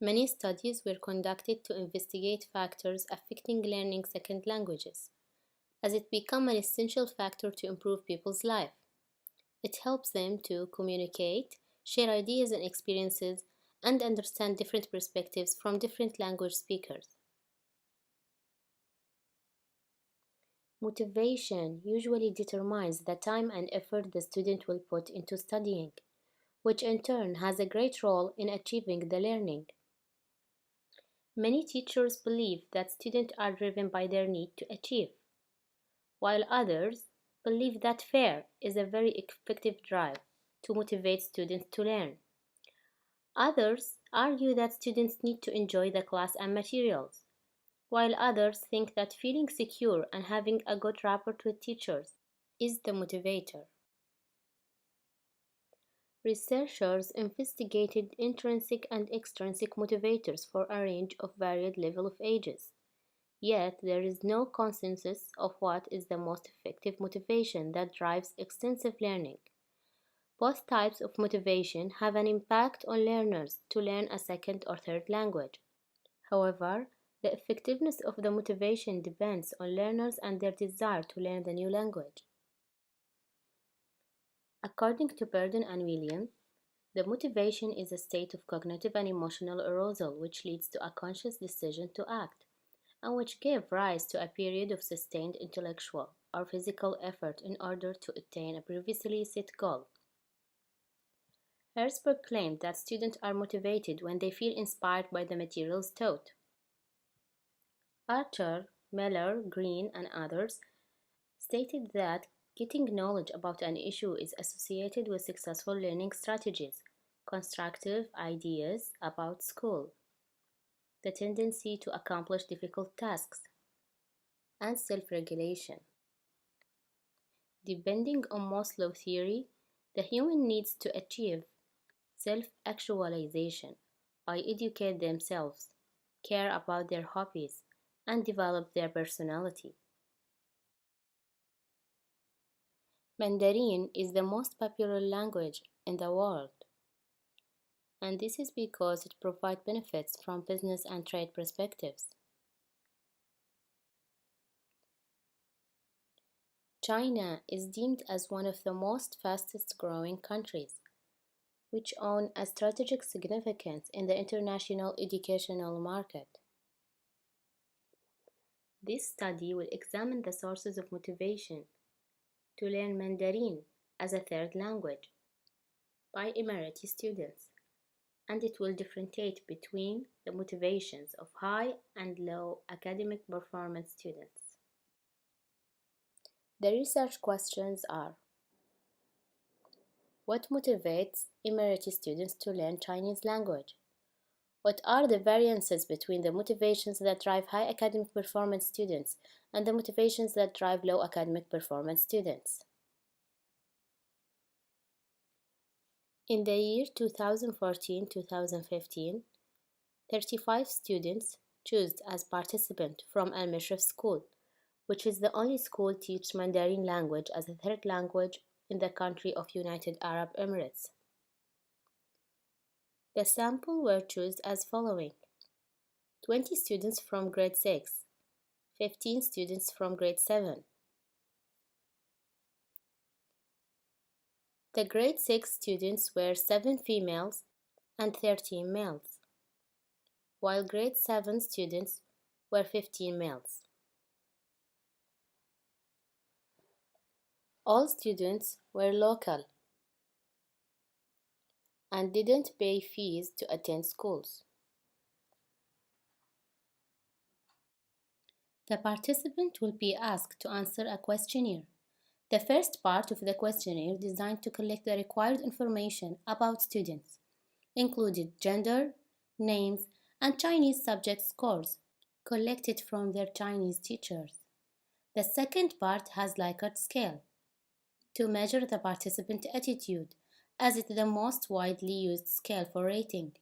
Many studies were conducted to investigate factors affecting learning second languages, as it becomes an essential factor to improve people's life. It helps them to communicate, share ideas and experiences, and understand different perspectives from different language speakers. Motivation usually determines the time and effort the student will put into studying, which in turn has a great role in achieving the learning. Many teachers believe that students are driven by their need to achieve, while others believe that fear is a very effective drive to motivate students to learn. Others argue that students need to enjoy the class and materials, while others think that feeling secure and having a good rapport with teachers is the motivator. Researchers investigated intrinsic and extrinsic motivators for a range of varied level of ages. Yet there is no consensus of what is the most effective motivation that drives extensive learning. Both types of motivation have an impact on learners to learn a second or third language. However, the effectiveness of the motivation depends on learners and their desire to learn the new language. According to Burden and William, the motivation is a state of cognitive and emotional arousal which leads to a conscious decision to act, and which gave rise to a period of sustained intellectual or physical effort in order to attain a previously set goal. Herzberg claimed that students are motivated when they feel inspired by the materials taught. Archer, Miller, Green, and others stated that getting knowledge about an issue is associated with successful learning strategies, constructive ideas about school, the tendency to accomplish difficult tasks, and self-regulation. Depending on Maslow theory, the human needs to achieve self-actualization by educate themselves, care about their hobbies, and develop their personality. Mandarin is the most popular language in the world, and this is because it provides benefits from business and trade perspectives. China is deemed as one of the most fastest growing countries, which own a strategic significance in the international educational market. This study will examine the sources of motivation to learn Mandarin as a third language by Emirati students, and it will differentiate between the motivations of high and low academic performance students. The research questions are: what motivates Emirati students to learn Chinese language? What are the variances between the motivations that drive high academic performance students and the motivations that drive low academic performance students? In the year 2014-2015, 35 students chose as participant from Al-Mishraf School, which is the only school teach Mandarin language as a third language in the country of United Arab Emirates. The sample were chosen as following: 20 students from grade 6, 15 students from grade 7. The grade 6 students were 7 females and 13 males, while grade 7 students were 15 males. All students were local and didn't pay fees to attend schools. The participant will be asked to answer a questionnaire. The first part of the questionnaire, designed to collect the required information about students, included gender, names, and Chinese subject scores collected from their Chinese teachers. The second part has Likert scale to measure the participant attitude, as it is the most widely used scale for rating.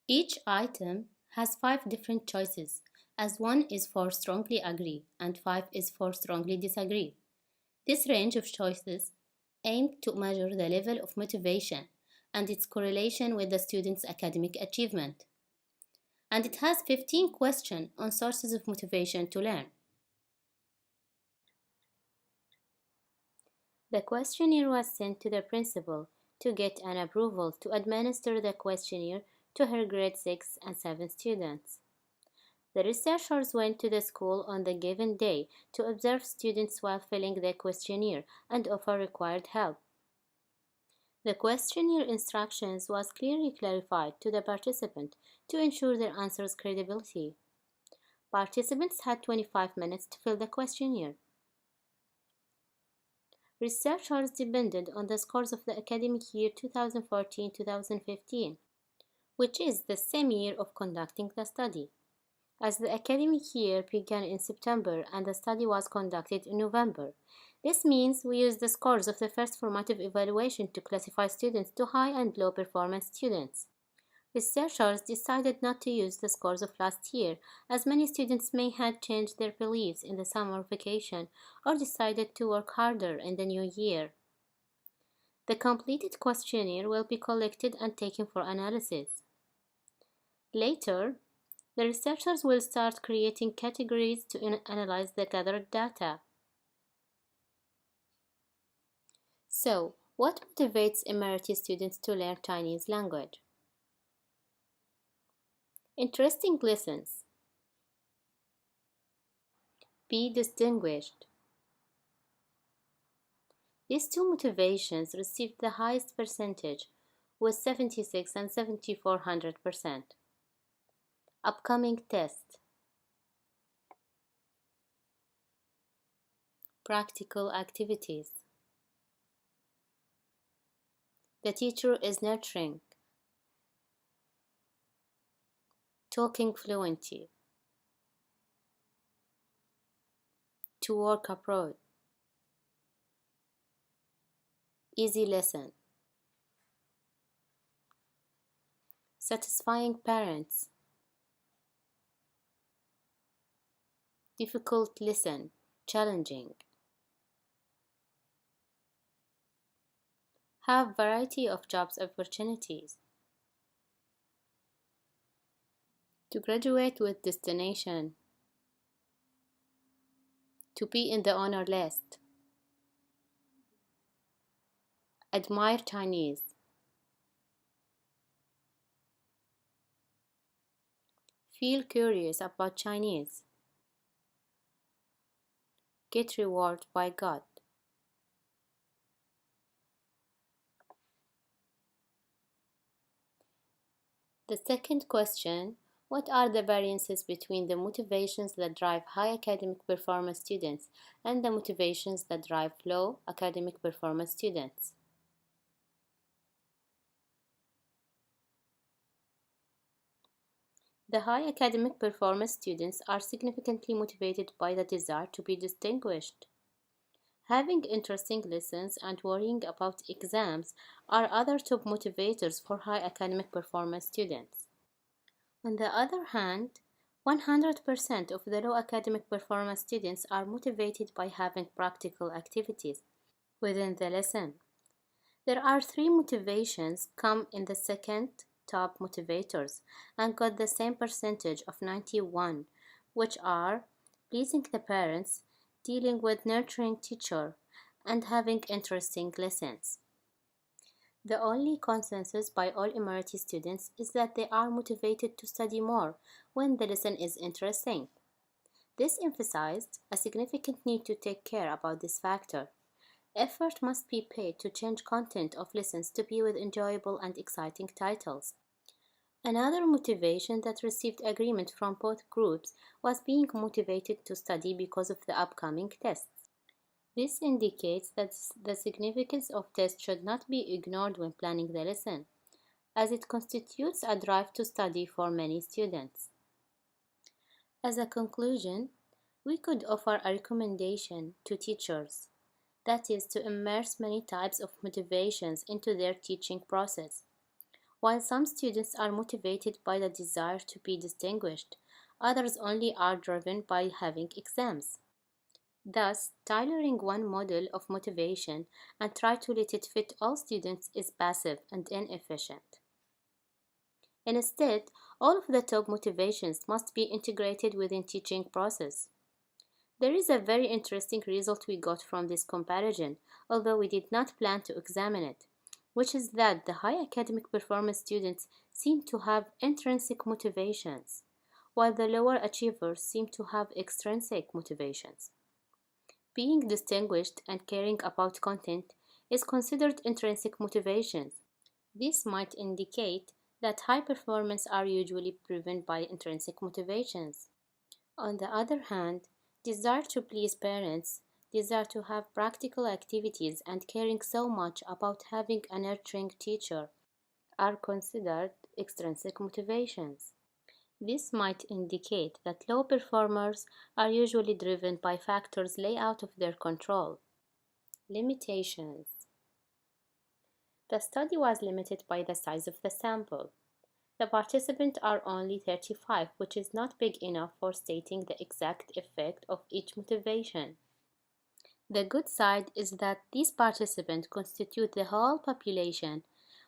Each item has 5 different choices, as 1 is for strongly agree and 5 is for strongly disagree. This range of choices aimed to measure the level of motivation and its correlation with the student's academic achievement. and it has 15 questions on sources of motivation to learn. The questionnaire was sent to the principal to get an approval to administer the questionnaire to her grade 6 and 7 students. The researchers went to the school on the given day to observe students while filling the questionnaire and offer required help. The questionnaire instructions was clearly clarified to the participant to ensure their answers' credibility. Participants had 25 minutes to fill the questionnaire. Researchers depended on the scores of the academic year 2014-2015, which is the same year of conducting the study. As the academic year began in September and the study was conducted in November, this means we used the scores of the first formative evaluation to classify students to high and low performance students. Researchers decided not to use the scores of last year, as many students may have changed their beliefs in the summer vacation or decided to work harder in the new year. The completed questionnaire will be collected and taken for analysis. Later, the researchers will start creating categories to analyze the gathered data. So, what motivates Emirati students to learn Chinese language? Interesting lessons. Be distinguished. These two motivations received the highest percentage, with 76 and 7400%. Upcoming test. Practical activities. The teacher is nurturing. Talking fluently. To work abroad. Easy lesson. Satisfying parents. Difficult lesson. Challenging. Have variety of jobs opportunities. To graduate with destination. To be in the honor list. Admire Chinese. Feel curious about Chinese. Get rewarded by God. The second question, what are the variances between the motivations that drive high academic performance students and the motivations that drive low academic performance students? The high academic performance students are significantly motivated by the desire to be distinguished. Having interesting lessons and worrying about exams are other top motivators for high academic performance students. On the other hand, 100% of the low academic performance students are motivated by having practical activities within the lesson. There are three motivations come in the second top motivators and got the same percentage of 91, which are pleasing the parents, dealing with nurturing teacher, and having interesting lessons. The only consensus by all Emirati students is that they are motivated to study more when the lesson is interesting. This emphasized a significant need to take care about this factor. Effort must be paid to change content of lessons to be with enjoyable and exciting titles. Another motivation that received agreement from both groups was being motivated to study because of the upcoming tests. This indicates that the significance of tests should not be ignored when planning the lesson, as it constitutes a drive to study for many students. As a conclusion, we could offer a recommendation to teachers, that is, to immerse many types of motivations into their teaching process. While some students are motivated by the desire to be distinguished, others only are driven by having exams. Thus, tailoring one model of motivation and try to let it fit all students is passive and inefficient. Instead, all of the top motivations must be integrated within teaching process. There is a very interesting result we got from this comparison, although we did not plan to examine it, which is that the high academic performance students seem to have intrinsic motivations, while the lower achievers seem to have extrinsic motivations. Being distinguished and caring about content is considered intrinsic motivations. This might indicate that high performance are usually driven by intrinsic motivations. On the other hand, desire to please parents, desire to have practical activities, and caring so much about having a nurturing teacher are considered extrinsic motivations. This might indicate that low performers are usually driven by factors lay out of their control. Limitations. The study was limited by the size of the sample. The participants are only 35, which is not big enough for stating the exact effect of each motivation. The good side is that these participants constitute the whole population,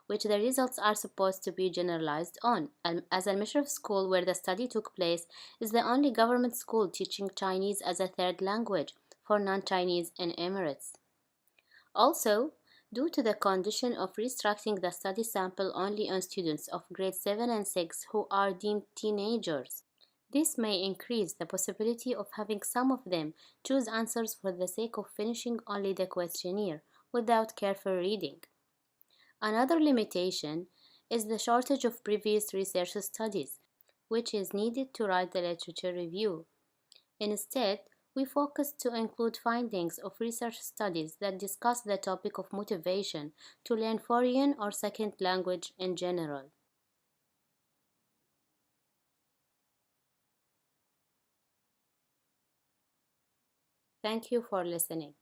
which the results are supposed to be generalized on, as Al-Mishraf School, where the study took place, is the only government school teaching Chinese as a third language for non-Chinese in Emirates. Also, due to the condition of restricting the study sample only on students of grade 7 and 6 who are deemed teenagers, this may increase the possibility of having some of them choose answers for the sake of finishing only the questionnaire without careful reading. Another limitation is the shortage of previous research studies, which is needed to write the literature review. Instead, we focus to include findings of research studies that discuss the topic of motivation to learn foreign or second language in general. Thank you for listening.